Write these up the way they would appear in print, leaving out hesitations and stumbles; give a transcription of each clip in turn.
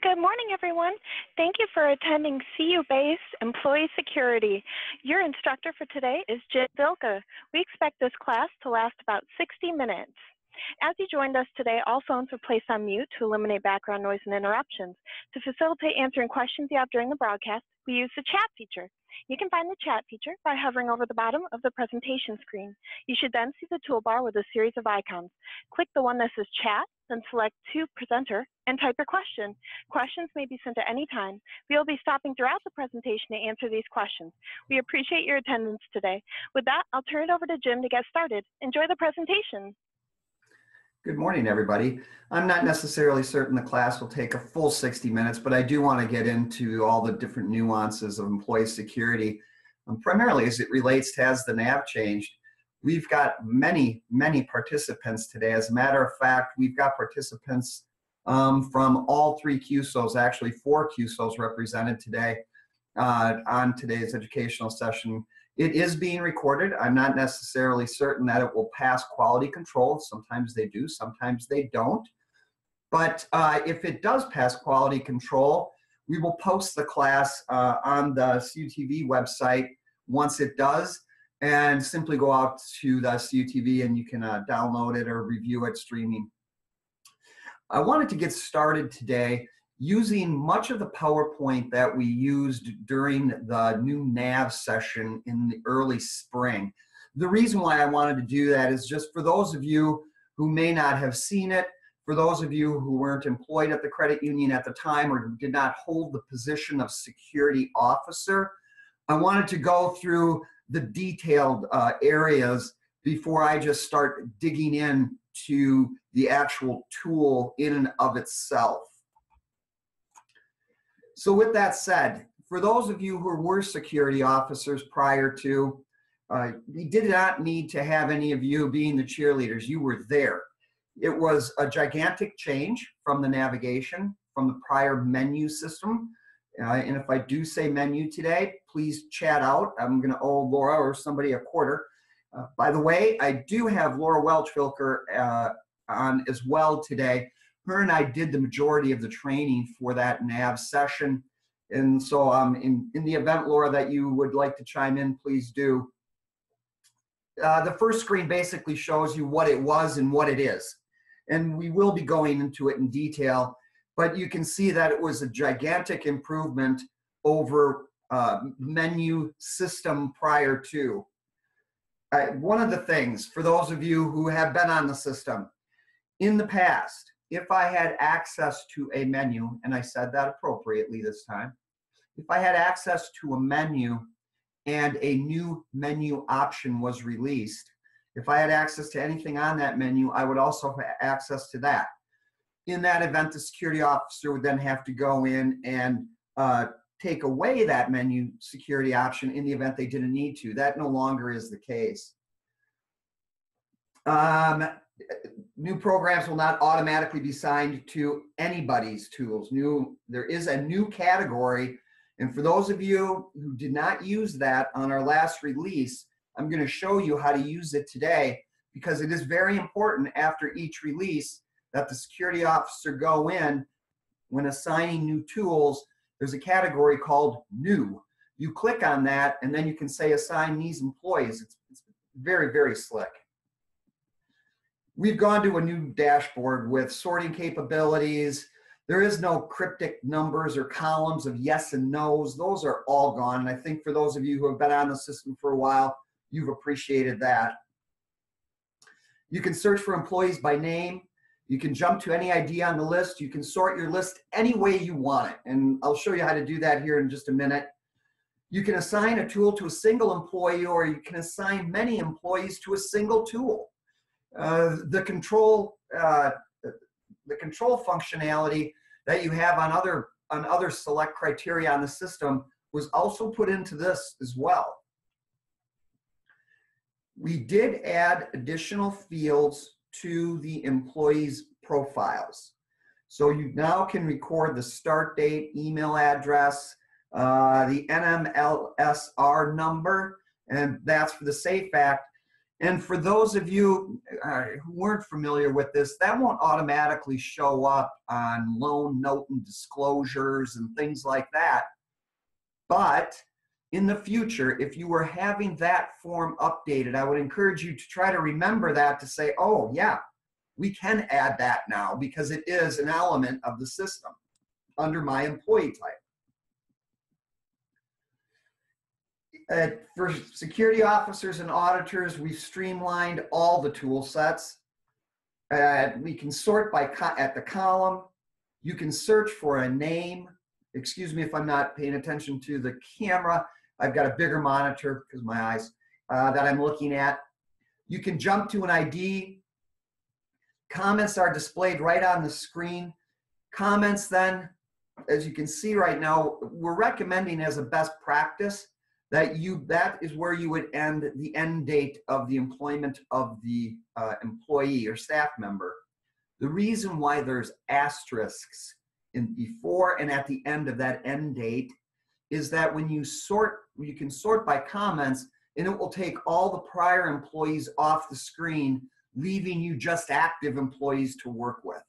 Good morning, everyone. Thank you for attending CU-based Employee Security. Your instructor for today is Jim Vilka. We expect this class to last about 60 minutes. As you joined us today, all phones were placed on mute to eliminate background noise and interruptions. To facilitate answering questions you have during the broadcast, we use the chat feature. You can find the chat feature by hovering over the bottom of the presentation screen. You should then see the toolbar with a series of icons. Click the one that says chat, then select to presenter and type your question. Questions may be sent at any time. We will be stopping throughout the presentation to answer these questions. We appreciate your attendance today. With that, I'll turn it over to Jim to get started. Enjoy the presentation. Good morning, everybody. I'm not necessarily certain the class will take a full 60 minutes, but I do want to get into all the different nuances of employee security, primarily as it relates to has the NAV changed. We've got many participants today. As a matter of fact, we've got participants from all three QSOs, actually 4 QSOs represented today on today's educational session. It is being recorded. I'm not necessarily certain that it will pass quality control. Sometimes they do, sometimes they don't. But if it does pass quality control, we will post the class on the CUTV website once it does, and simply go out to the CUTV and you can download it or review it streaming. I wanted to get started today using much of the PowerPoint that we used during the new NAV session in the early spring. The reason why I wanted to do that is just for those of you who may not have seen it, for those of you who weren't employed at the credit union at the time or did not hold the position of security officer, I wanted to go through the detailed areas before I just start digging in to the actual tool in and of itself. So with that said, for those of you who were security officers prior to, we did not need to have any of you being the cheerleaders. You were there. It was a gigantic change from the navigation, from the prior menu system. And if I do say menu today, please chat out. I'm going to owe Laura or somebody a quarter. By the way, I do have Laura Welch-Vilker on as well today. Her and I did the majority of the training for that NAV session. And so in the event, Laura, that you would like to chime in, please do. The first screen basically shows you what it was and what it is. And we will be going into it in detail, but you can see that it was a gigantic improvement over menu system prior to. One of the things, for those of you who have been on the system, in the past, if I had access to a menu, and I said that appropriately this time, if I had access to a menu and a new menu option was released, if I had access to anything on that menu, I would also have access to that. In that event, the security officer would then have to go in and take away that menu security option in the event they didn't need to. That no longer is the case. New programs will not automatically be assigned to anybody's tools. There is a new category, and for those of you who did not use that on our last release, I'm going to show you how to use it today, because it is very important after each release that the security officer go in when assigning new tools. There's a category called new. You click on that and then you can say assign these employees. It's very slick. We've gone to a new dashboard with sorting capabilities. There is no cryptic numbers or columns of yes and no's. Those are all gone. And I think for those of you who have been on the system for a while, you've appreciated that. You can search for employees by name. You can jump to any ID on the list. You can sort your list any way you want it. And I'll show you how to do that here in just a minute. You can assign a tool to a single employee, or you can assign many employees to a single tool. The control functionality that you have on other select criteria on the system was also put into this as well. We did add additional fields to the employees' profiles. So you now can record the start date, email address, the NMLSR number, and that's for the SAFE Act. And for those of you who weren't familiar with this, that won't automatically show up on loan note and disclosures and things like that. But in the future, if you were having that form updated, I would encourage you to try to remember that, to say, oh yeah, we can add that now because it is an element of the system under my employee type. For security officers and auditors, we've streamlined all the tool sets. We can sort by at the column. You can search for a name. Excuse me if I'm not paying attention to the camera. I've got a bigger monitor because of my eyes that I'm looking at. You can jump to an ID. Comments are displayed right on the screen. Comments then, as you can see right now, we're recommending as a best practice that that is where you would end the end date of the employment of the employee or staff member. The reason why there's asterisks in before and at the end of that end date is that when you sort, you can sort by comments, and it will take all the prior employees off the screen, leaving you just active employees to work with.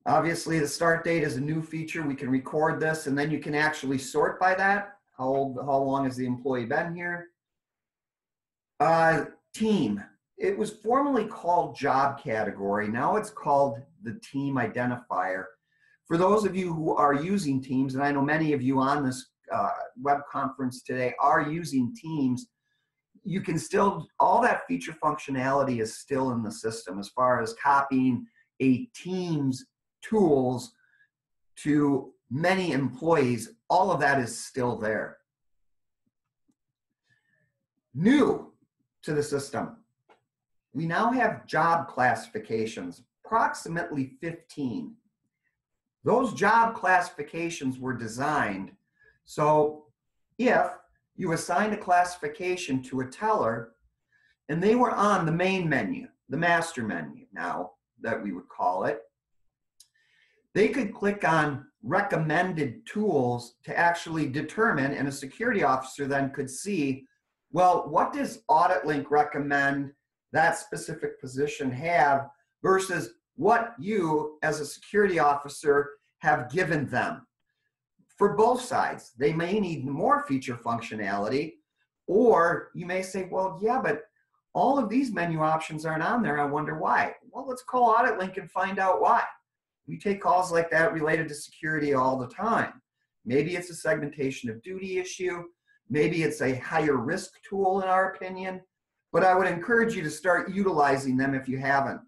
Obviously, the start date is a new feature. We can record this, and then you can actually sort by that. How long has the employee been here? Team. It was formerly called job category. Now it's called the team identifier. For those of you who are using Teams, and I know many of you on this web conference today are using Teams, you can still, all that feature functionality is still in the system as far as copying a Teams tools to many employees. All of that is still there. New to the system, we now have job classifications, approximately 15. Those job classifications were designed so if you assigned a classification to a teller and they were on the main menu, the master menu now that we would call it, they could click on recommended tools to actually determine, and a security officer then could see, well, what does AuditLink recommend that specific position have versus what you as a security officer have given them. For both sides, they may need more feature functionality, or you may say, well, yeah, but all of these menu options aren't on there. I wonder why. Well, let's call AuditLink and find out why. We take calls like that related to security all the time. Maybe it's a segmentation of duty issue. Maybe it's a higher risk tool in our opinion, but I would encourage you to start utilizing them if you haven't.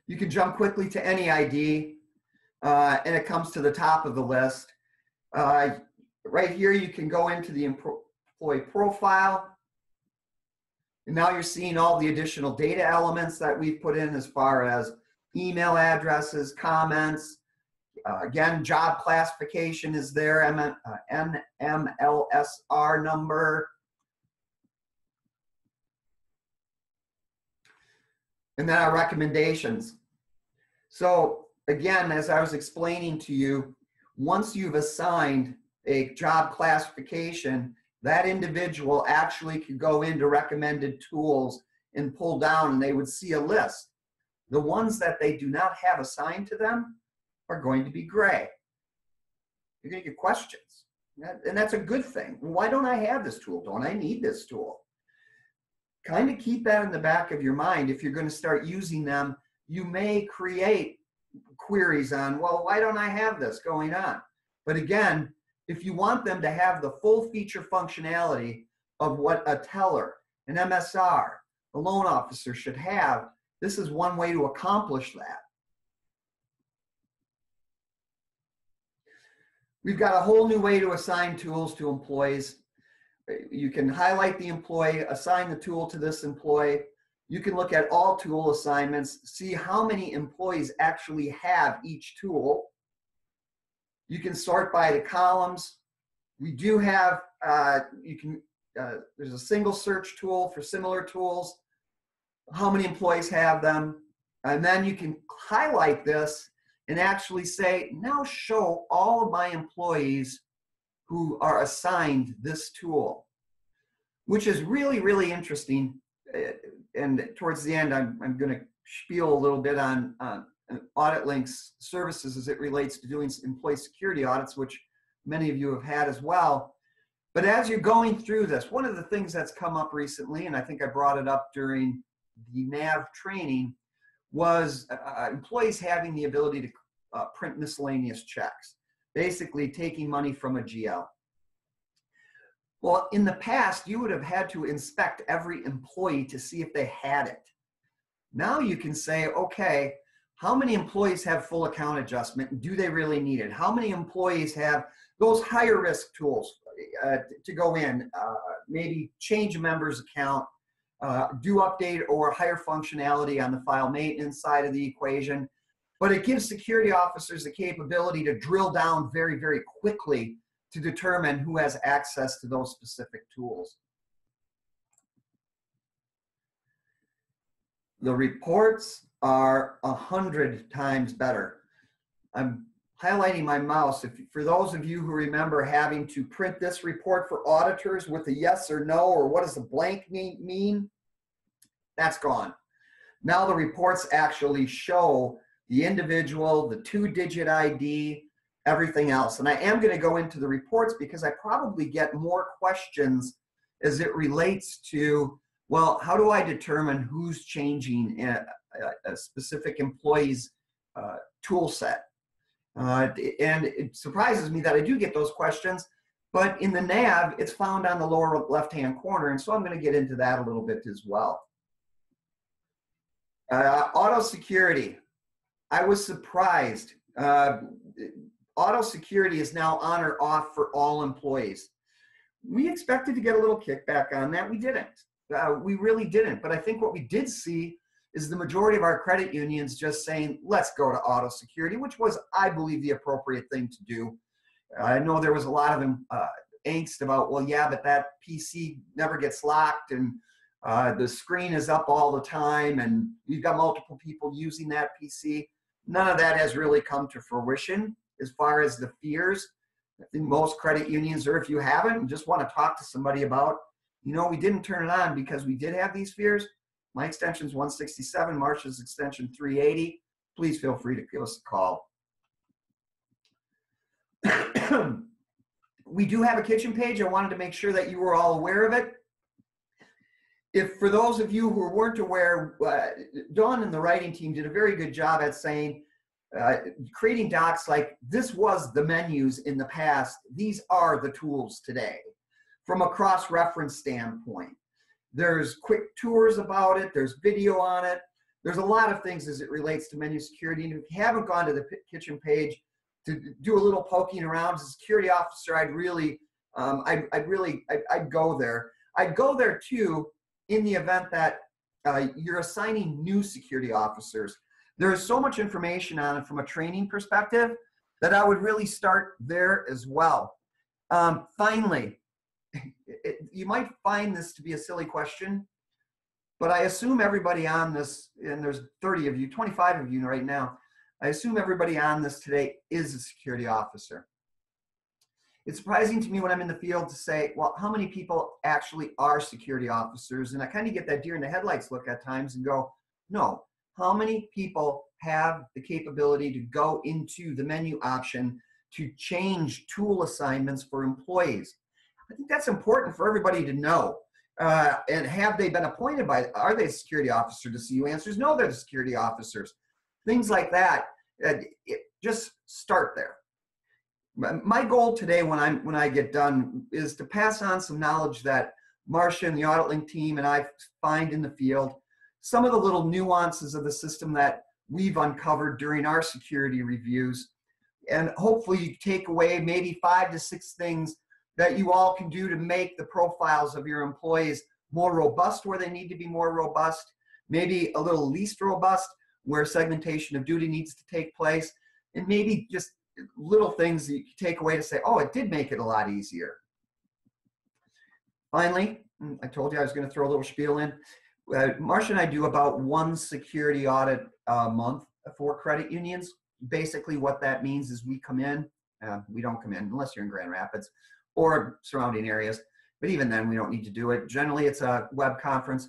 You can jump quickly to any ID and it comes to the top of the list. Right here, you can go into the employee profile. And now you're seeing all the additional data elements that we've put in as far as email addresses, comments. Again, job classification is there, NMLSR number. And then our recommendations. So again, as I was explaining to you, once you've assigned a job classification, that individual actually could go into recommended tools and pull down, and they would see a list. The ones that they do not have assigned to them are going to be gray. You're going to get questions, and that's a good thing. Why don't I have this tool? Don't I need this tool? Kind of keep that in the back of your mind. If you're going to start using them, you may create queries on, well, why don't I have this going on? But again, if you want them to have the full feature functionality of what a teller, an MSR, a loan officer should have, this is one way to accomplish that. We've got a whole new way to assign tools to employees. You can highlight the employee, assign the tool to this employee. You can look at all tool assignments, see how many employees actually have each tool. You can sort by the columns. We do have, there's a single search tool for similar tools, how many employees have them. And then you can highlight this and actually say, now show all of my employees who are assigned this tool, which is really, really interesting. And towards the end, I'm going to spiel a little bit on AuditLink's services as it relates to doing employee security audits, which many of you have had as well. But as you're going through this, one of the things that's come up recently, and I think I brought it up during the NAV training, was employees having the ability to print miscellaneous checks, basically taking money from a GL. Well, in the past, you would have had to inspect every employee to see if they had it. Now you can say, okay, how many employees have full account adjustment? Do they really need it? How many employees have those higher risk tools to go in, maybe change a member's account, do update or higher functionality on the file maintenance side of the equation. But it gives security officers the capability to drill down very, very quickly to determine who has access to those specific tools. The reports are 100 times better. I'm highlighting my mouse. For those of you who remember having to print this report for auditors with a yes or no, or what does the blank mean, that's gone. Now the reports actually show the individual, the 2-digit ID, everything else. And I am going to go into the reports because I probably get more questions as it relates to, well, how do I determine who's changing a specific employee's tool set? And it surprises me that I do get those questions, but in the NAV, it's found on the lower left-hand corner, and so I'm going to get into that a little bit as well. Auto security. I was surprised. Auto security is now on or off for all employees. We expected to get a little kickback on that. We didn't. We really didn't. But I think what we did see is the majority of our credit unions just saying, let's go to auto security, which was, I believe, the appropriate thing to do. I know there was a lot of angst about, well, yeah, but that PC never gets locked and the screen is up all the time and you've got multiple people using that PC. None of that has really come to fruition as far as the fears. I think most credit unions, or if you haven't and just want to talk to somebody about, you know, we didn't turn it on because we did have these fears. My extension is 167, Marcia's extension 380. Please feel free to give us a call. We do have a kitchen page. I wanted to make sure that you were all aware of it. If for those of you who weren't aware, Dawn and the writing team did a very good job at saying, creating docs like this was the menus in the past. These are the tools today from a cross-reference standpoint. There's quick tours about it. There's video on it. There's a lot of things as it relates to menu security. And if you haven't gone to the kitchen page to do a little poking around as a security officer, I'd go there. I'd go there too in the event that you're assigning new security officers. There is so much information on it from a training perspective that I would really start there as well. Finally, you might find this to be a silly question, but I assume everybody on this, and there's 30 of you, 25 of you right now, I assume everybody on this today is a security officer. It's surprising to me when I'm in the field to say, well, how many people actually are security officers? And I kind of get that deer in the headlights look at times and go, no, how many people have the capability to go into the menu option to change tool assignments for employees? I think that's important for everybody to know. And have they been appointed by, are they a security officer? To see you answers, no, they're the security officers. Things like that, just start there. My goal today when I get done is to pass on some knowledge that Marcia and the AuditLink team and I find in the field, some of the little nuances of the system that we've uncovered during our security reviews. And hopefully you take away maybe 5 to 6 things that you all can do to make the profiles of your employees more robust where they need to be more robust, maybe a little least robust where segmentation of duty needs to take place, and maybe just little things that you can take away to say, oh, it did make it a lot easier. Finally, I told you I was going to throw a little spiel in. Marcia and I do about 1 security audit a month for credit unions. Basically what that means is we come in, we don't come in unless you're in Grand Rapids. or surrounding areas. But even then, we don't need to do it. Generally, it's a web conference.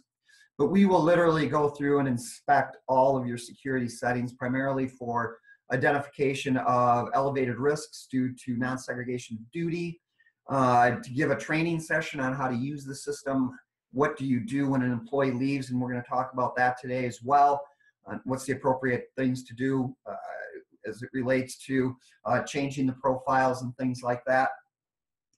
But we will literally go through and inspect all of your security settings, primarily for identification of elevated risks due to non-segregation of duty, to give a training session on how to use the system. What do you do when an employee leaves? And we're going to talk about that today as well. What's the appropriate things to do as it relates to changing the profiles and things like that.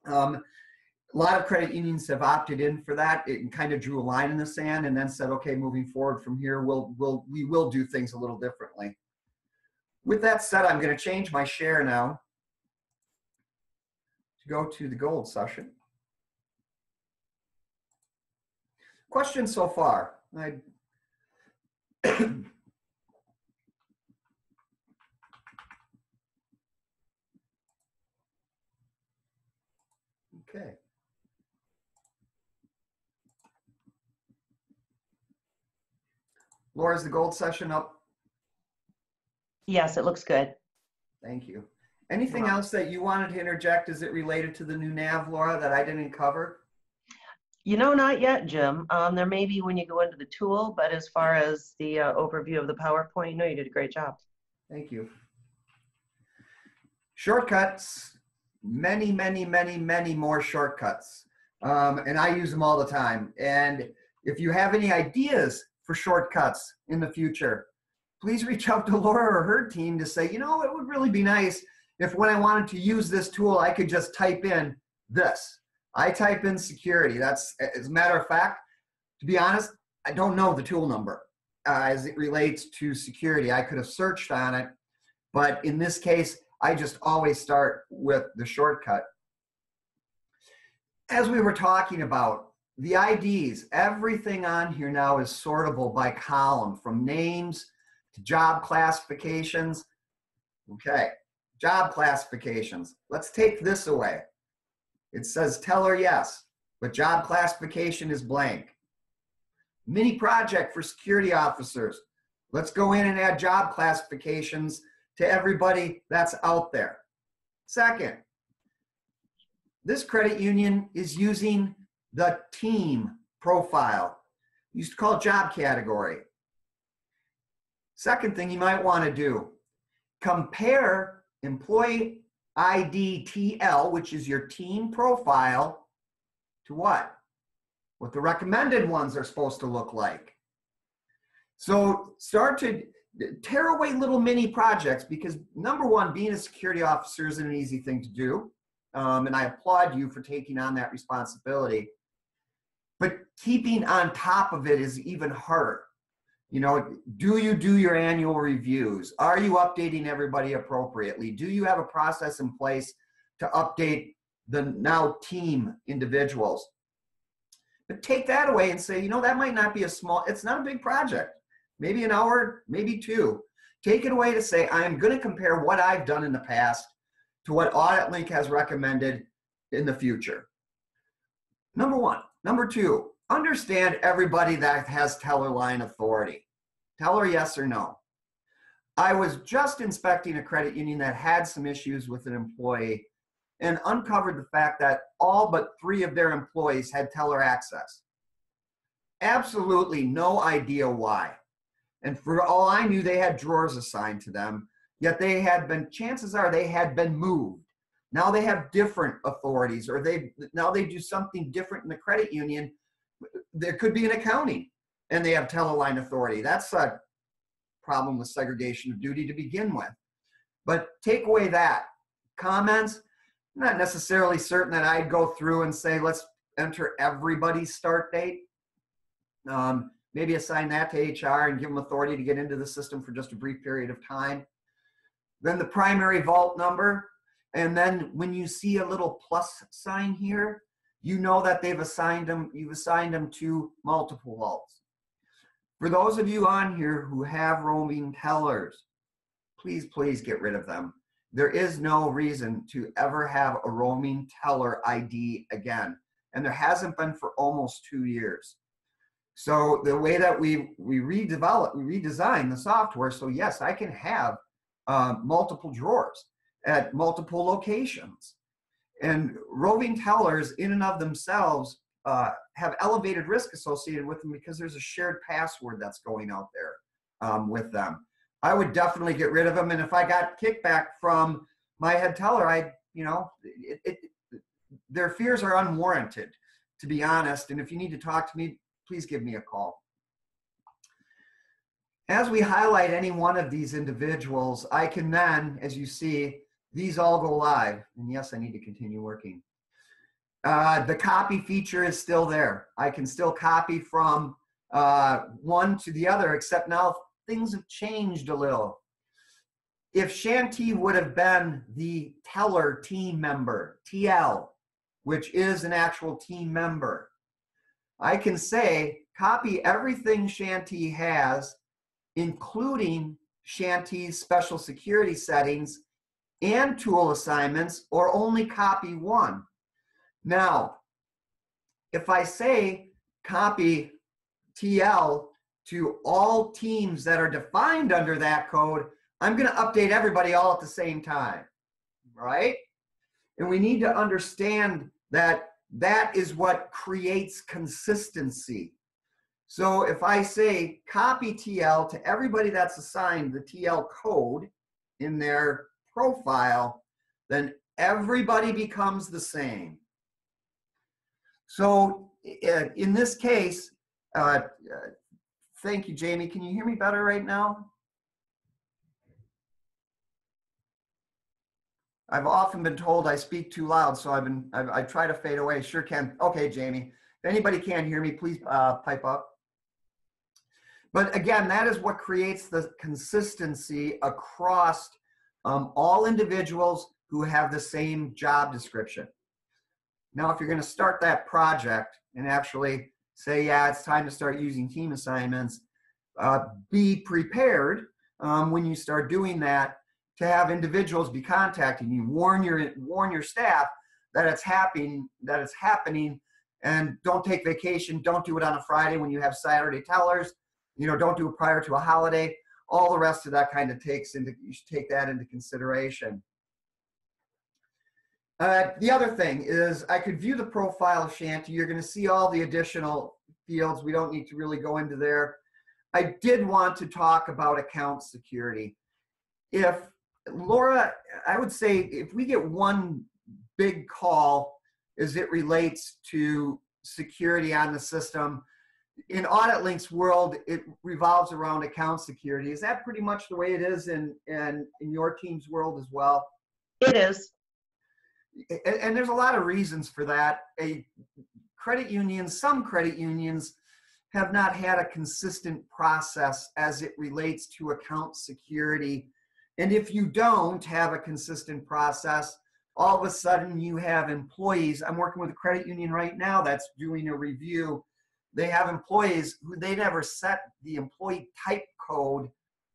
A lot of credit unions have opted in for that. It kind of drew a line in the sand and then said, okay, moving forward from here, we will do things a little differently. With that said, I'm going to change my share now to go to the gold session. Questions so far? Okay. Laura, is the gold session up? Yes, it looks good. Thank you. Anything else that you wanted to interject as it related to the new nav, Laura, that I didn't cover? You know, not yet, Jim. There may be when you go into the tool, but as far as the overview of the PowerPoint, no, you did a great job. Thank you. Shortcuts, many, many, many, many more shortcuts. And I use them all the time. And if you have any ideas for shortcuts in the future, please reach out to Laura or her team to say, you know, it would really be nice if when I wanted to use this tool, I could just type in this. I type in security. That's, as a matter of fact, to be honest, I don't know the tool number as it relates to security. I could have searched on it, but in this case, I just always start with the shortcut. As we were talking about, the IDs, everything on here now is sortable by column, from names to job classifications. Okay, job classifications. Let's take this away. It says teller yes, but job classification is blank. Mini project for security officers. Let's go in and add job classifications to everybody that's out there. Second, this credit union is using the team profile. Used to call it job category. Second thing you might want to do, compare employee ID TL, which is your team profile, to what? What the recommended ones are supposed to look like. So start to tear away little mini projects, because number one, being a security officer isn't an easy thing to do. And I applaud you for taking on that responsibility. But keeping on top of it is even harder. You know, do you do your annual reviews? Are you updating everybody appropriately? Do you have a process in place to update the now team individuals? But take that away and say, you know, that might not be it's not a big project. Maybe an hour, maybe two. Take it away to say, I am going to compare what I've done in the past to what AuditLink has recommended in the future. Number one. Number two, understand everybody that has teller line authority. Teller yes or no. I was just inspecting a credit union that had some issues with an employee and uncovered the fact that all but 3 of their employees had teller access. Absolutely no idea why. And for all I knew, they had drawers assigned to them, yet they had been, chances are they had been moved. Now they have different authorities, or now they do something different in the credit union. There could be an accounting, and they have teller line authority. That's a problem with segregation of duty to begin with. But take away that. Comments, not necessarily certain that I'd go through and say, let's enter everybody's start date. Maybe assign that to HR and give them authority to get into the system for just a brief period of time. Then the primary vault number. And then when you see a little plus sign here, you know that you've assigned them to multiple vaults. For those of you on here who have roaming tellers, please, please get rid of them. There is no reason to ever have a roaming teller ID again. And there hasn't been for almost 2 years. So the way that we redesign the software, so yes, I can have multiple drawers at multiple locations. And roving tellers in and of themselves have elevated risk associated with them because there's a shared password that's going out there with them. I would definitely get rid of them. And if I got kickback from my head teller, their fears are unwarranted, to be honest. And if you need to talk to me, please give me a call. As we highlight any one of these individuals, I can then, as you see, these all go live. And yes, I need to continue working. The copy feature is still there. I can still copy from one to the other, except now things have changed a little. If Shanti would have been the teller team member, TL, which is an actual team member, I can say copy everything Shanti has, including Shanti's special security settings and tool assignments, or only copy one. Now, if I say copy TL to all teams that are defined under that code, I'm going to update everybody all at the same time, right? And we need to understand that that is what creates consistency. So if I say copy TL to everybody that's assigned the TL code in their profile, then everybody becomes the same. So in this case, thank you, Jamie. Can you hear me better right now? I've often been told I speak too loud, so I try to fade away. Sure can. Okay, Jamie. If anybody can't hear me, please pipe up. But again, that is what creates the consistency across all individuals who have the same job description. Now, if you're going to start that project and actually say, yeah, it's time to start using team assignments, be prepared when you start doing that to have individuals be contacting you. Warn your staff that it's happening, and don't take vacation. Don't do it on a Friday when you have Saturday tellers. You know, don't do it prior to a holiday. All the rest of that kind of you should take that into consideration. The other thing is I could view the profile of Shanti. You're going to see all the additional fields. We don't need to really go into there. I did want to talk about account security. If Laura, I would say if we get one big call as it relates to security on the system, in AuditLink's world, it revolves around account security. Is that pretty much the way it is in your team's world as well? It is. And there's a lot of reasons for that. Some credit unions have not had a consistent process as it relates to account security. And if you don't have a consistent process, all of a sudden you have employees. I'm working with a credit union right now that's doing a review. They have employees who they never set the employee type code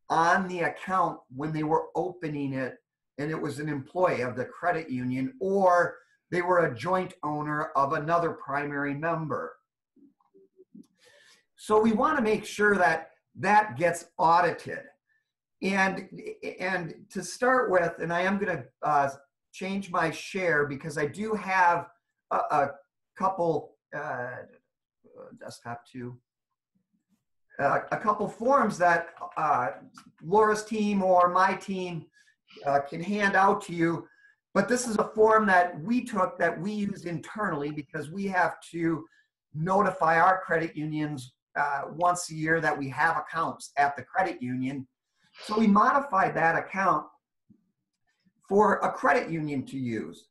on the account when they were opening it, and it was an employee of the credit union, or they were a joint owner of another primary member. So we want to make sure that that gets audited. And to start with, and I am going to change my share because I do have a couple desktop too. A couple forms that Laura's team or my team can hand out to you, but this is a form that we took that we use internally because we have to notify our credit unions once a year that we have accounts at the credit union. So we modified that account for a credit union to use.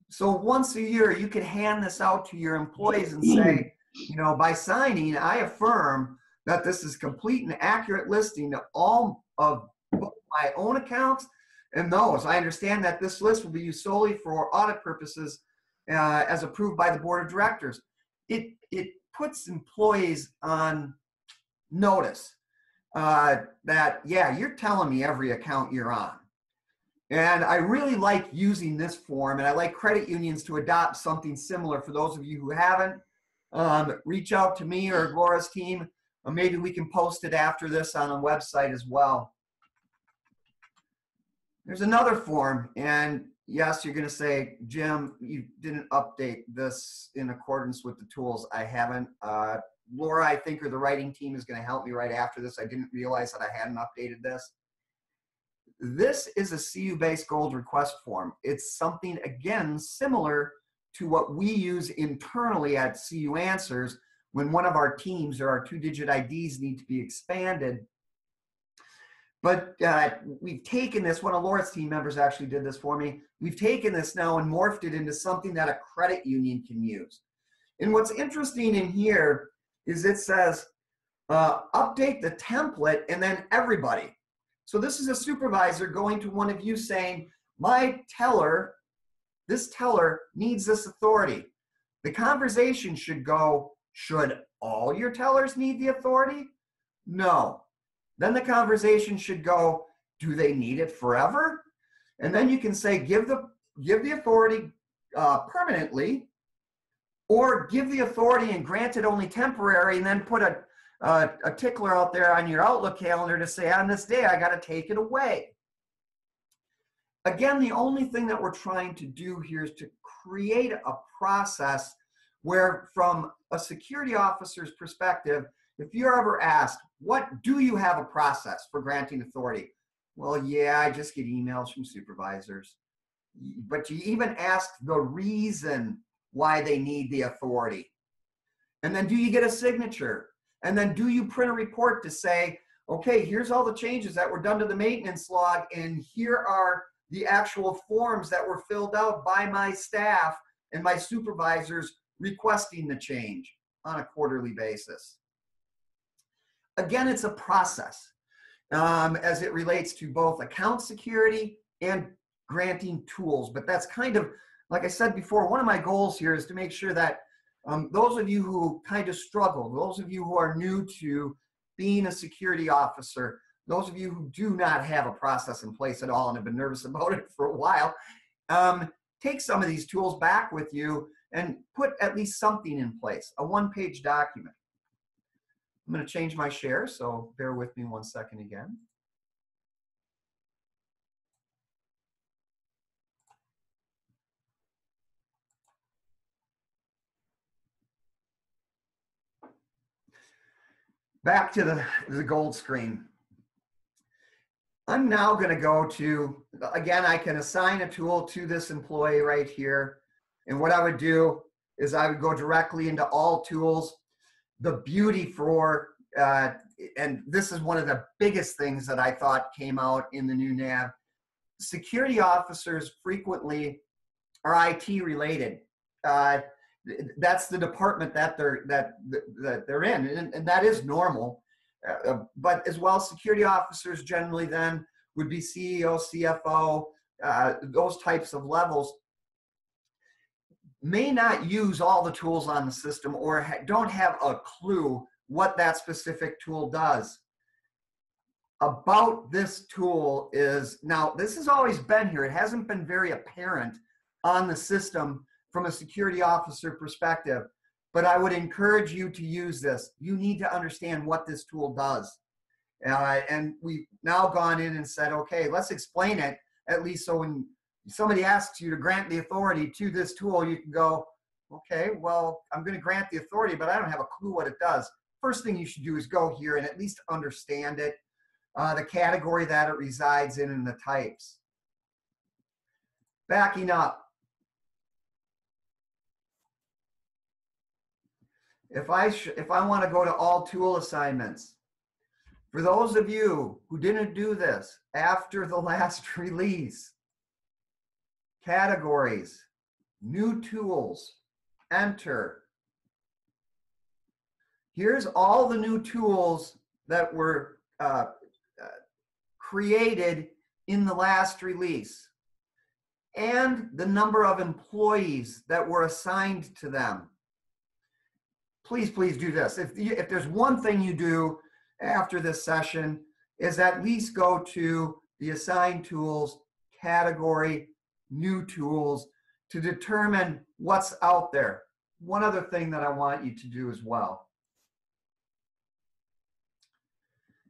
So once a year, you could hand this out to your employees and say, you know, by signing, I affirm that this is complete and accurate listing of all of my own accounts and those. I understand that this list will be used solely for audit purposes as approved by the board of directors. It puts employees on notice that, yeah, you're telling me every account you're on. And I really like using this form, and I like credit unions to adopt something similar. For those of you who haven't, reach out to me or Laura's team, or maybe we can post it after this on a website as well. There's another form, and yes, you're going to say, Jim, you didn't update this in accordance with the tools. I haven't. Laura, I think, or the writing team is going to help me right after this. I didn't realize that I hadn't updated this. This is a CU-based gold request form. It's something, again, similar to what we use internally at CU Answers when one of our teams or our 2-digit IDs need to be expanded. But we've taken this, one of Laura's team members actually did this for me. We've taken this now and morphed it into something that a credit union can use. And what's interesting in here is it says, update the template and then everybody. So this is a supervisor going to one of you saying, my teller, this teller needs this authority. The conversation should go, should all your tellers need the authority? No. Then the conversation should go, do they need it forever? And then you can say, give the authority permanently, or give the authority and grant it only temporary, and then put a tickler out there on your Outlook calendar to say, on this day, I got to take it away. Again, the only thing that we're trying to do here is to create a process where, from a security officer's perspective, if you're ever asked, do you have a process for granting authority? Well, yeah, I just get emails from supervisors. But you even ask the reason why they need the authority. And then do you get a signature? And then do you print a report to say, okay, here's all the changes that were done to the maintenance log, and here are the actual forms that were filled out by my staff and my supervisors requesting the change on a quarterly basis. Again, it's a process as it relates to both account security and granting tools. But that's kind of, like I said before, one of my goals here is to make sure that those of you who kind of struggle, those of you who are new to being a security officer, those of you who do not have a process in place at all and have been nervous about it for a while, take some of these tools back with you and put at least something in place, a one-page document. I'm going to change my share, so bear with me 1 second again. Back to the gold screen. I'm now going to go to, again, I can assign a tool to this employee right here. And what I would do is I would go directly into all tools. The beauty for, and this is one of the biggest things that I thought came out in the new nav, security officers frequently are IT related. That's the department that they're in, and that is normal. But as well, security officers generally then would be CEO, CFO, those types of levels, may not use all the tools on the system or don't have a clue what that specific tool does. About this tool is, now this has always been here, it hasn't been very apparent on the system from a security officer perspective, but I would encourage you to use this. You need to understand what this tool does. And we've now gone in and said, okay, let's explain it, at least so when somebody asks you to grant the authority to this tool, you can go, okay, well, I'm going to grant the authority, but I don't have a clue what it does. First thing you should do is go here and at least understand it, the category that it resides in, and the types. Backing up. If I want to go to all tool assignments, for those of you who didn't do this after the last release, categories, new tools, enter. Here's all the new tools that were created in the last release and the number of employees that were assigned to them. Please, please do this. If there's one thing you do after this session, is at least go to the assigned tools category, new tools, to determine what's out there. One other thing that I want you to do as well.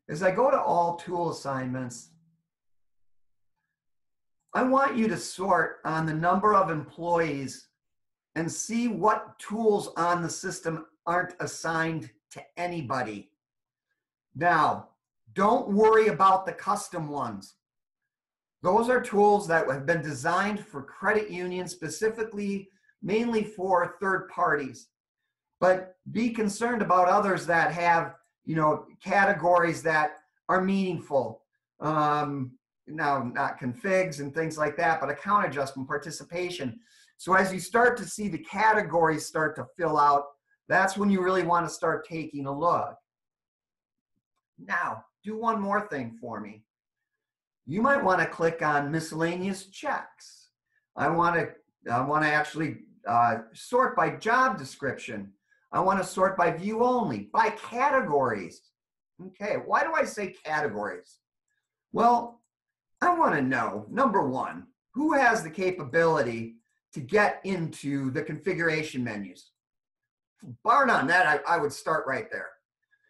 As I go to all tool assignments, I want you to sort on the number of employees and see what tools on the system aren't assigned to anybody. Now, don't worry about the custom ones. Those are tools that have been designed for credit unions, specifically, mainly for third parties. But be concerned about others that have, categories that are meaningful. Now, not configs and things like that, but account adjustment, participation. So as you start to see the categories start to fill out, that's when you really want to start taking a look. Now, do one more thing for me. You might want to click on miscellaneous checks. I want to actually sort by job description. I want to sort by view only, by categories. Okay, why do I say categories? Well, I want to know, number one, who has the capability to get into the configuration menus? Bar none, that I would start right there.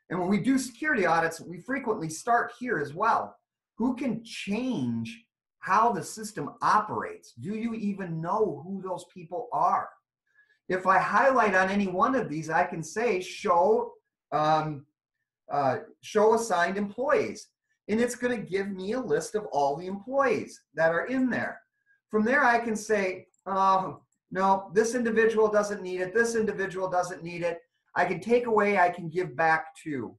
And when we do security audits, we frequently start here as well. Who can change how the system operates? Do you even know who those people are? If I highlight on any one of these, I can say show assigned employees. And it's going to give me a list of all the employees that are in there. From there, I can say, no, this individual doesn't need it. This individual doesn't need it. I can take away, I can give back to.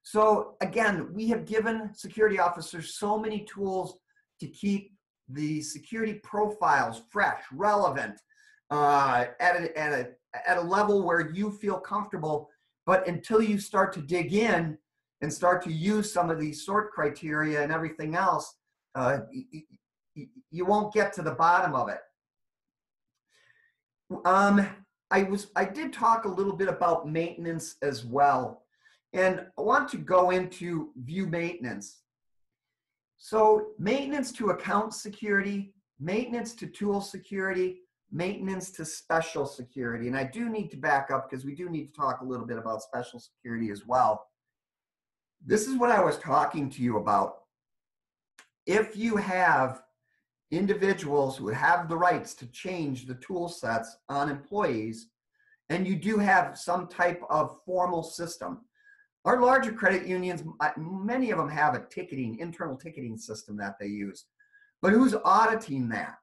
So again, we have given security officers so many tools to keep the security profiles fresh, relevant, at a level where you feel comfortable. But until you start to dig in and start to use some of these sort criteria and everything else, you won't get to the bottom of it. I did talk a little bit about maintenance as well, and I want to go into view maintenance. So maintenance to account security, maintenance to tool security, maintenance to special security. And I do need to back up because we do need to talk a little bit about special security as well. This is what I was talking to you about. If you have individuals who have the rights to change the tool sets on employees, and you do have some type of formal system. Our larger credit unions, many of them have a internal ticketing system that they use. But who's auditing that?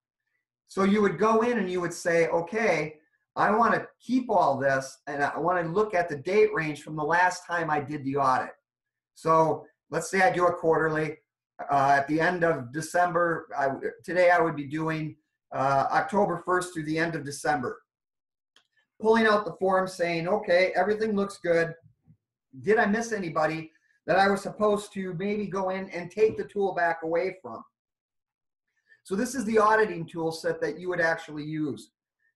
So you would go in and you would say, okay, I want to keep all this, and I want to look at the date range from the last time I did the audit. So let's say I do a quarterly. At the end of December, today I would be doing October 1st through the end of December. Pulling out the form saying, okay, everything looks good. Did I miss anybody that I was supposed to maybe go in and take the tool back away from? So this is the auditing tool set that you would actually use.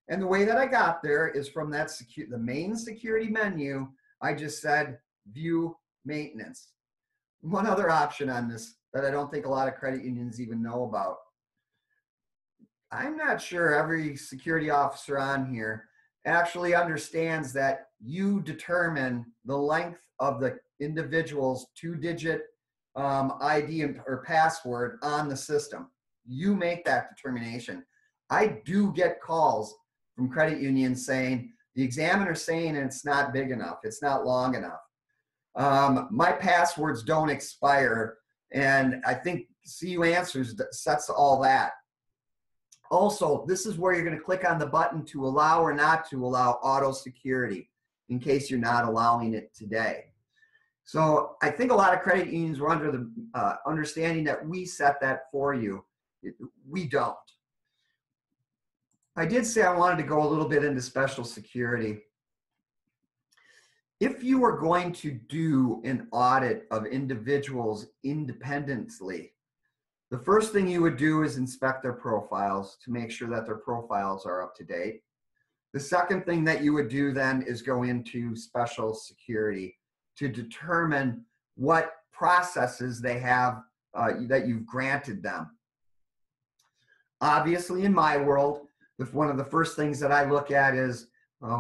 And the way that I got there is from that the main security menu, I just said view maintenance. One other option on this that I don't think a lot of credit unions even know about. I'm not sure every security officer on here actually understands that you determine the length of the individual's 2-digit ID or password on the system. You make that determination. I do get calls from credit unions saying, the examiner's saying it's not big enough, it's not long enough. My passwords don't expire, and I think CU Answers sets all that. Also, this is where you're going to click on the button to allow or not to allow auto security in case you're not allowing it today. So I think a lot of credit unions were under the understanding that we set that for you. We don't. I did say I wanted to go a little bit into special security. If you were going to do an audit of individuals independently, the first thing you would do is inspect their profiles to make sure that their profiles are up to date. The second thing that you would do then is go into special security to determine what processes they have that you've granted them. Obviously, in my world, one of the first things that I look at is,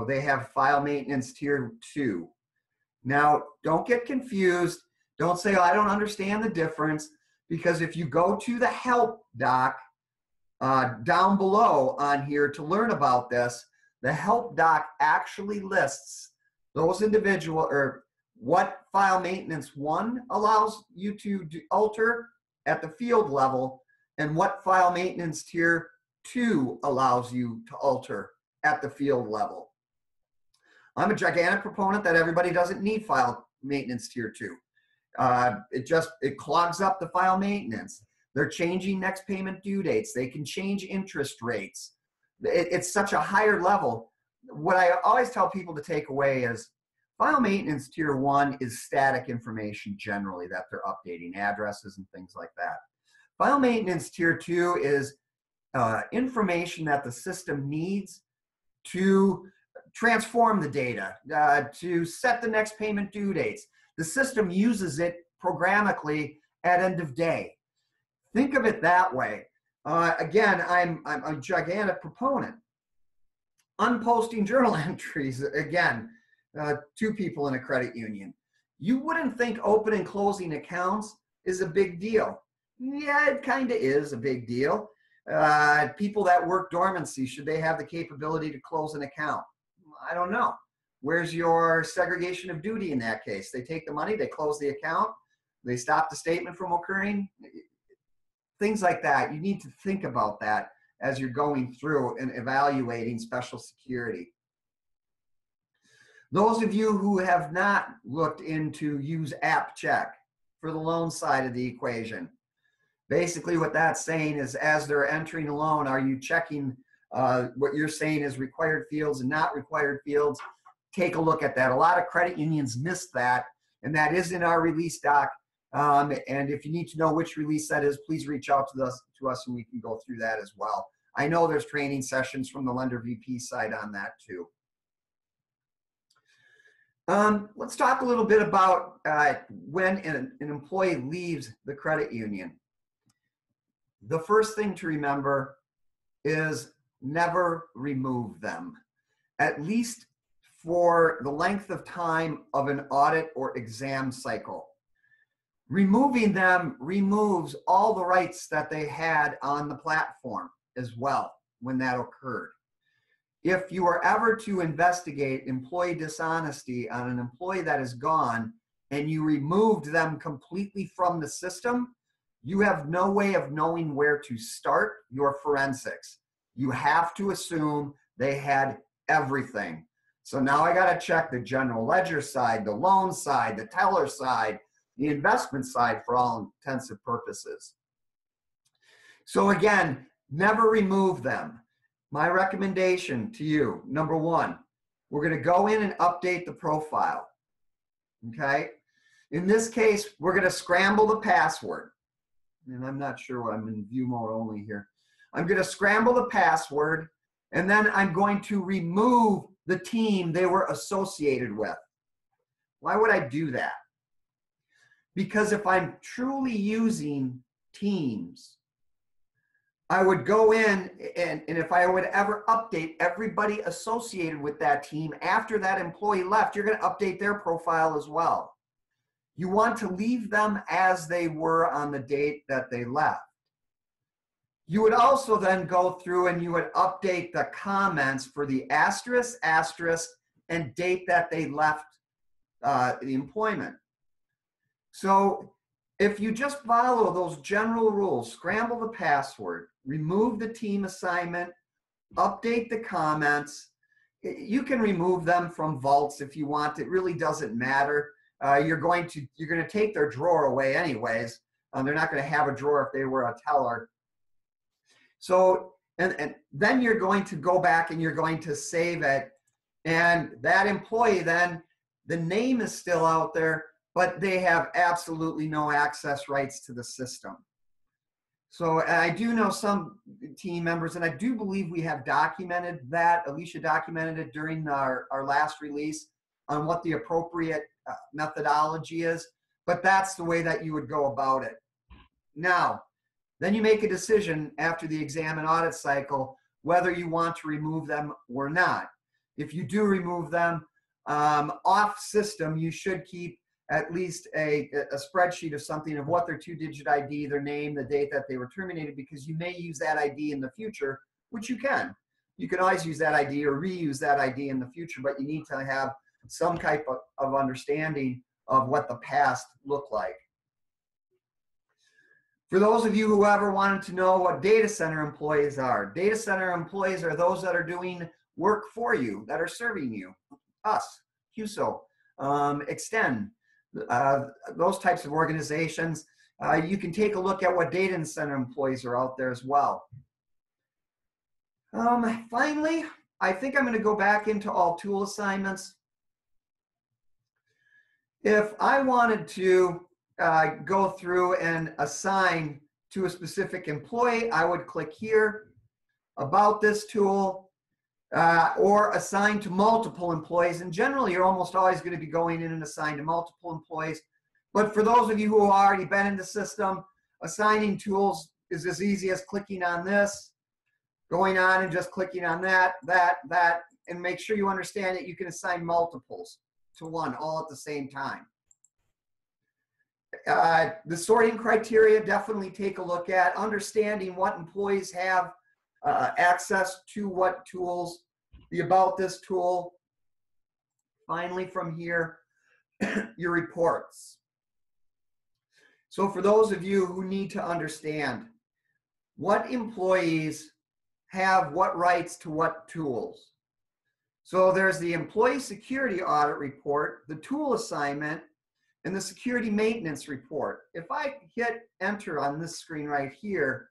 they have file maintenance tier 2. Now, don't get confused. Don't say, oh, I don't understand the difference. because if you go to the help doc down below on here to learn about this, the help doc actually lists those individual or what file maintenance 1 allows you to alter at the field level and what file maintenance tier 2 allows you to alter at the field level. I'm a gigantic proponent that everybody doesn't need file maintenance tier 2. It clogs up the file maintenance. They're changing next payment due dates. They can change interest rates. It's such a higher level. What I always tell people to take away is file maintenance tier 1 is static information generally that they're updating, addresses and things like that. File maintenance tier 2 is information that the system needs to transform the data, to set the next payment due dates. The system uses it programmatically at end of day. Think of it that way. Again, I'm a gigantic proponent. Unposting journal entries, again, 2 people in a credit union. You wouldn't think open and closing accounts is a big deal. Yeah, it kind of is a big deal. People that work dormancy, should they have the capability to close an account? I don't know. Where's your segregation of duty in that case? They take the money, they close the account, they stop the statement from occurring. Things like that. You need to think about that as you're going through and evaluating special security. Those of you who have not looked into use app check for the loan side of the equation, basically what that's saying is as they're entering a loan, are you checking what you're saying is required fields and not required fields? Take a look at that. A lot of credit unions miss that, and that is in our release doc. And if you need to know which release that is, please reach out to us and we can go through that as well. I know there's training sessions from the lender VP side on that too. Let's talk a little bit about when an employee leaves the credit union. The first thing to remember is never remove them, at least for the length of time of an audit or exam cycle. Removing them removes all the rights that they had on the platform as well when that occurred. If you are ever to investigate employee dishonesty on an employee that is gone and you removed them completely from the system, you have no way of knowing where to start your forensics. You have to assume they had everything. So now I got to check the general ledger side, the loan side, the teller side, the investment side for all intents and purposes. So again, never remove them. My recommendation to you, number 1, we're going to go in and update the profile. Okay? In this case, we're going to scramble the password. And I'm not sure I'm in view mode only here. I'm going to scramble the password, and then I'm going to remove the team they were associated with. Why would I do that? Because if I'm truly using Teams, I would go in and if I would ever update everybody associated with that team after that employee left, you're going to update their profile as well. You want to leave them as they were on the date that they left. You would also then go through and you would update the comments for the asterisk, and date that they left the employment. So if you just follow those general rules, scramble the password, remove the team assignment, update the comments, you can remove them from vaults if you want. It really doesn't matter. You're going to take their drawer away anyways. They're not going to have a drawer if they were a teller. So, and then you're going to go back and you're going to save it. And that employee then, the name is still out there, but they have absolutely no access rights to the system. So I do know some team members, and I do believe we have documented that. Alicia documented it during our last release on what the appropriate methodology is, but that's the way that you would go about it. Now, then you make a decision after the exam and audit cycle whether you want to remove them or not. If you do remove them off system, you should keep at least a spreadsheet of something of what their 2-digit ID, their name, the date that they were terminated, because you may use that ID in the future, which you can. You can always use that ID or reuse that ID in the future, but you need to have some type of understanding of what the past looked like. For those of you who ever wanted to know what data center employees are, data center employees are those that are doing work for you, that are serving you, us, QSO, Extend, those types of organizations. You can take a look at what data center employees are out there as well. Finally, I think I'm going to go back into all tool assignments. If I wanted to go through and assign to a specific employee, I would click here, about this tool, or assign to multiple employees. And generally, you're almost always going to be going in and assign to multiple employees. But for those of you who have already been in the system, assigning tools is as easy as clicking on this, going on and just clicking on that, and make sure you understand that you can assign multiples to one all at the same time. The sorting criteria, definitely take a look at understanding what employees have access to what tools, the about this tool. Finally, from here, your reports. So for those of you who need to understand what employees have what rights to what tools. So there's the employee security audit report, the tool assignment, and the security maintenance report. If I hit enter on this screen right here,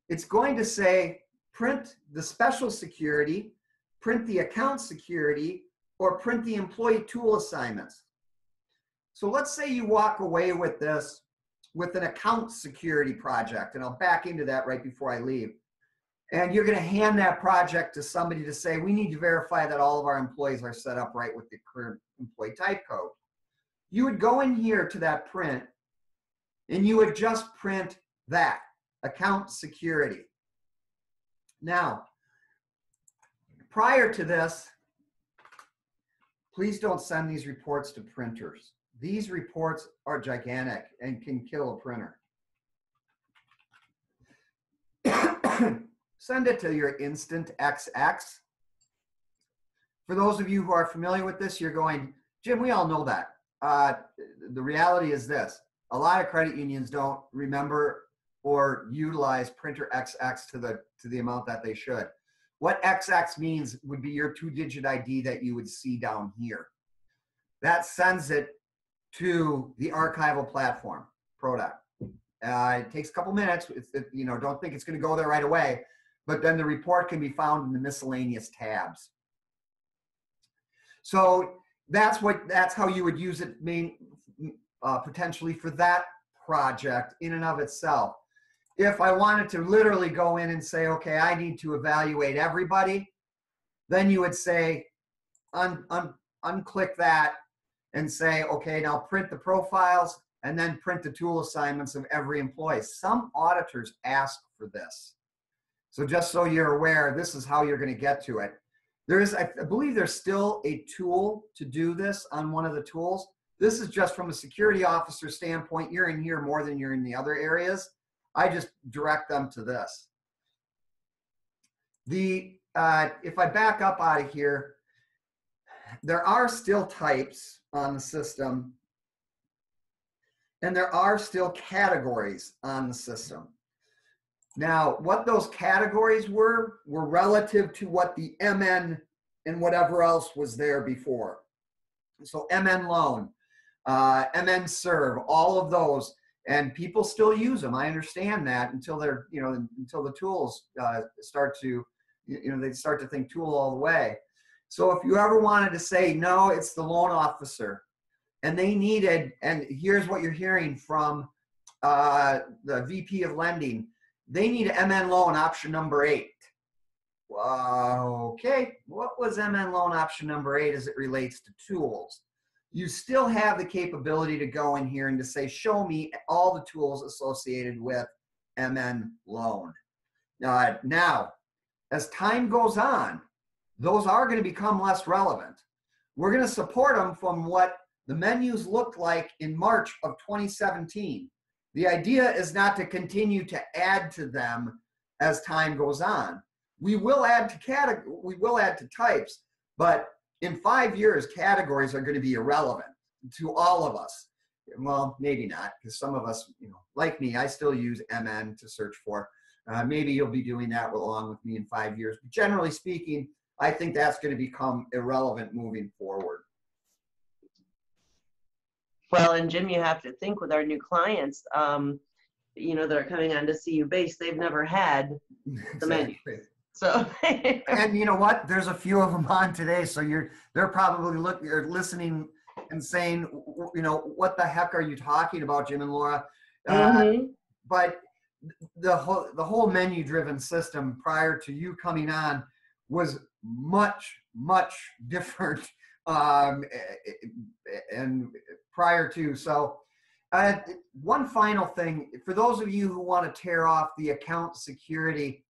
it's going to say print the special security, print the account security, or print the employee tool assignments. So let's say you walk away with this with an account security project, and I'll back into that right before I leave. And you're going to hand that project to somebody to say, we need to verify that all of our employees are set up right with the current employee type code. You would go in here to that print, and you would just print that, account security. Now, prior to this, please don't send these reports to printers. These reports are gigantic and can kill a printer. Send it to your Instant XX. For those of you who are familiar with this, you're going, Jim, we all know that. The reality is this. A lot of credit unions don't remember or utilize printer XX to the amount that they should. What XX means would be your 2-digit ID that you would see down here. That sends it to the archival platform, product. It takes a couple minutes. Don't think it's going to go there right away, but then the report can be found in the miscellaneous tabs. So that's how you would use it potentially for that project in and of itself. If I wanted to literally go in and say, okay, I need to evaluate everybody, then you would say, unclick that and say, okay, now print the profiles and then print the tool assignments of every employee. Some auditors ask for this. So just so you're aware, this is how you're going to get to it. I believe there's still a tool to do this on one of the tools. This is just from a security officer standpoint. You're in here more than you're in the other areas. I just direct them to this. If I back up out of here, there are still types on the system, and there are still categories on the system. Now, what those categories were relative to what the MN and whatever else was there before. So MN loan, MN serve, all of those, and people still use them. I understand that until they're, until the tools start to, they start to think tool all the way. So if you ever wanted to say, no, it's the loan officer, and they needed, and here's what you're hearing from the VP of lending, they need MN loan option number 8. Okay, what was MN loan option number 8 as it relates to tools? You still have the capability to go in here and to say, show me all the tools associated with MN loan. Now, as time goes on, those are going to become less relevant. We're going to support them from what the menus looked like in March of 2017. The idea is not to continue to add to them as time goes on. We will add to types, but in 5 years, categories are going to be irrelevant to all of us. Well, maybe not, because some of us, like me, I still use MN to search for. Maybe you'll be doing that along with me in 5 years. But generally speaking, I think that's going to become irrelevant moving forward. Well, and Jim, you have to think with our new clients, that are coming on to CU Base, they've never had the menu. So, and you know what? There's a few of them on today, so they're probably listening and saying, what the heck are you talking about, Jim and Laura? But the whole menu-driven system prior to you coming on was much, much different, and prior to. So, one final thing for those of you who want to tear off the account security.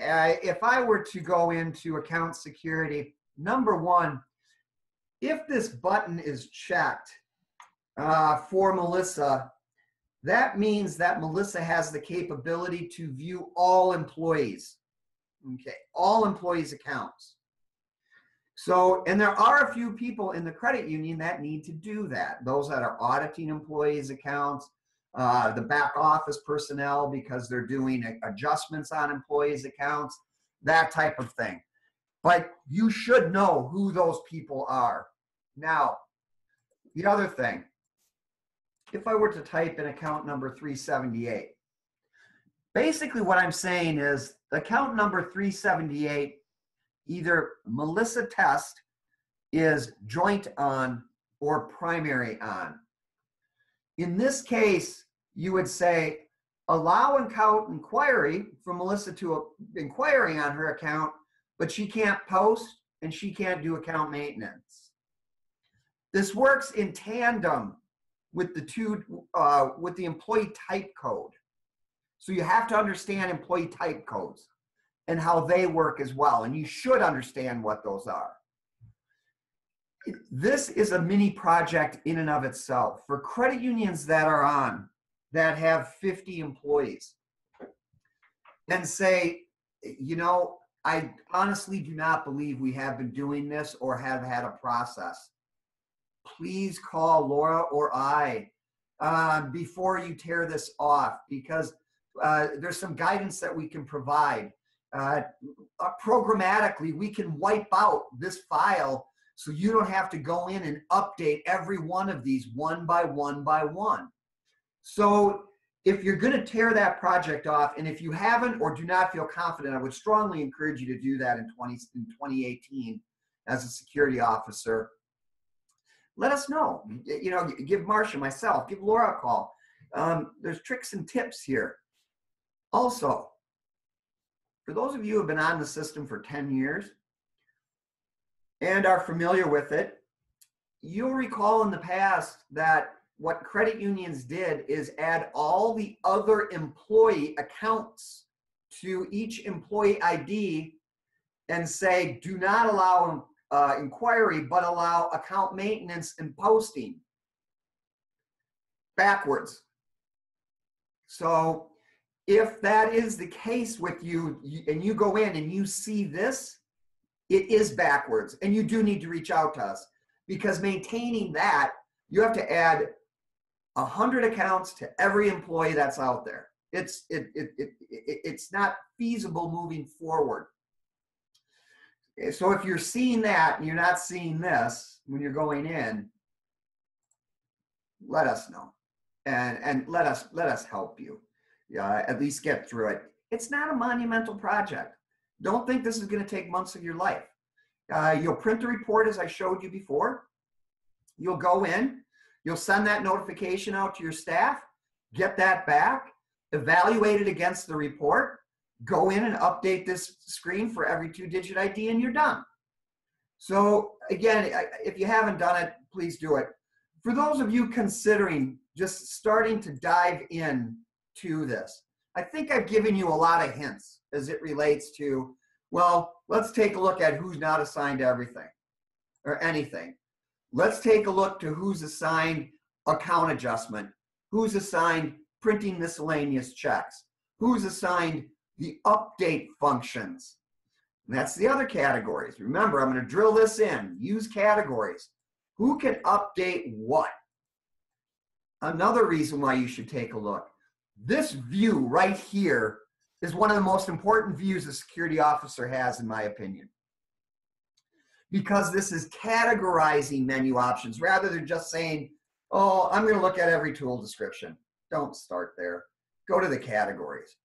If I were to go into account security, number one, if this button is checked for Melissa, that means that Melissa has the capability to view all employees, okay, all employees' accounts. So, and there are a few people in the credit union that need to do that. Those that are auditing employees' accounts, the back office personnel because they're doing adjustments on employees' accounts, that type of thing. But you should know who those people are. Now, the other thing, if I were to type in account number 378, basically what I'm saying is account number 378, either Melissa Test is joint on or primary on. In this case, you would say, allow account inquiry for Melissa to inquiring on her account, but she can't post and she can't do account maintenance. This works in tandem with with the employee type code. So you have to understand employee type codes and how they work as well. And you should understand what those are. This is a mini project in and of itself for credit unions that have 50 employees and say, I honestly do not believe we have been doing this or have had a process. Please call Laura or I before you tear this off, because there's some guidance that we can provide. Programmatically, we can wipe out this file so you don't have to go in and update every one of these one by one by one. So if you're going to tear that project off, and if you haven't or do not feel confident, I would strongly encourage you to do that in 2018 as a security officer. Let us know. Give Marcia, myself, give Laura a call. There's tricks and tips here. Also, for those of you who have been on the system for 10 years and are familiar with it, you'll recall in the past that what credit unions did is add all the other employee accounts to each employee ID and say, do not allow inquiry, but allow account maintenance and posting. Backwards. So if that is the case with you and you go in and you see this, it is backwards, and you do need to reach out to us, because maintaining that, you have to add 100 accounts to every employee that's out there. It's not feasible moving forward. So if you're seeing that and you're not seeing this when you're going in, let us know and let us help you at least get through it. It's not a monumental project. Don't think this is going to take months of your life. You'll print the report as I showed you before. You'll go in, you'll send that notification out to your staff, get that back, evaluate it against the report, go in and update this screen for every 2-digit ID, and you're done. So again, if you haven't done it, please do it. For those of you considering just starting to dive in to this, I think I've given you a lot of hints as it relates to, well, let's take a look at who's not assigned to everything or anything. Let's take a look to who's assigned account adjustment, who's assigned printing miscellaneous checks, who's assigned the update functions. And that's the other categories. Remember, I'm going to drill this in. Use categories. Who can update what? Another reason why you should take a look. This view right here is one of the most important views a security officer has, in my opinion. Because this is categorizing menu options rather than just saying, oh, I'm going to look at every tool description. Don't start there. Go to the categories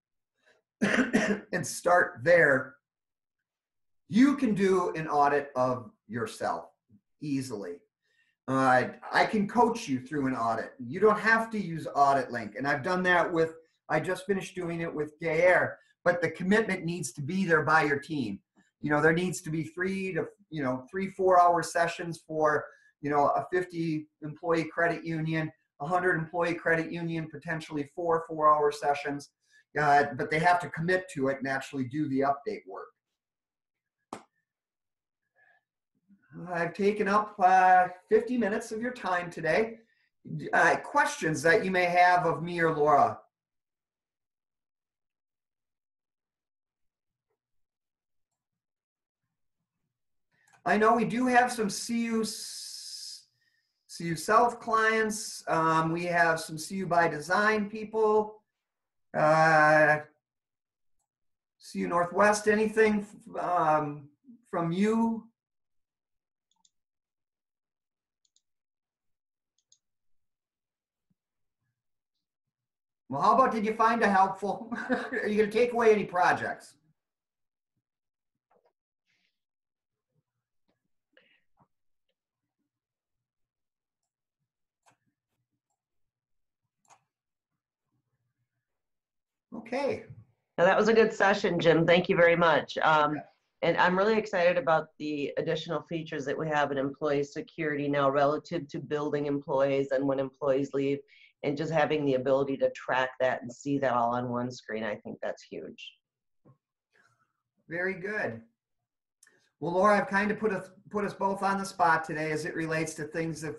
and start there. You can do an audit of yourself easily. I can coach you through an audit. You don't have to use Audit Link. And I've done that with, I just finished doing it with Gayer, but the commitment needs to be there by your team. You know, there needs to be 3 to 4 hour sessions for, a 50 employee credit union, 100 employee credit union, potentially 4 4-hour sessions. But they have to commit to it and actually do the update work. I've taken up 50 minutes of your time today. Questions that you may have of me or Laura? I know we do have some CU South clients. We have some CU by Design people. CU Northwest, anything from you? Well, how about, did you find a helpful? Are you going to take away any projects? Okay. Now, that was a good session, Jim. Thank you very much. And I'm really excited about the additional features that we have in employee security now relative to building employees and when employees leave, and just having the ability to track that and see that all on one screen. I think that's huge. Very good. Well, Laura, I've kind of put us both on the spot today as it relates to things if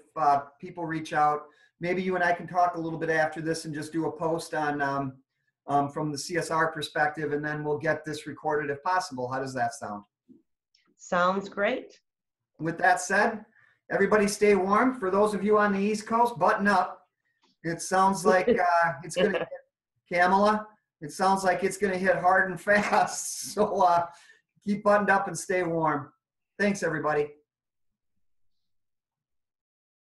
people reach out. Maybe you and I can talk a little bit after this and just do a post on from the CSR perspective, and then we'll get this recorded if possible. How does that sound? Sounds great. With that said, everybody stay warm. For those of you on the East Coast, button up. It sounds like it's going to hit, Kamala, it sounds like it's going to hit hard and fast. So keep buttoned up and stay warm. Thanks, everybody.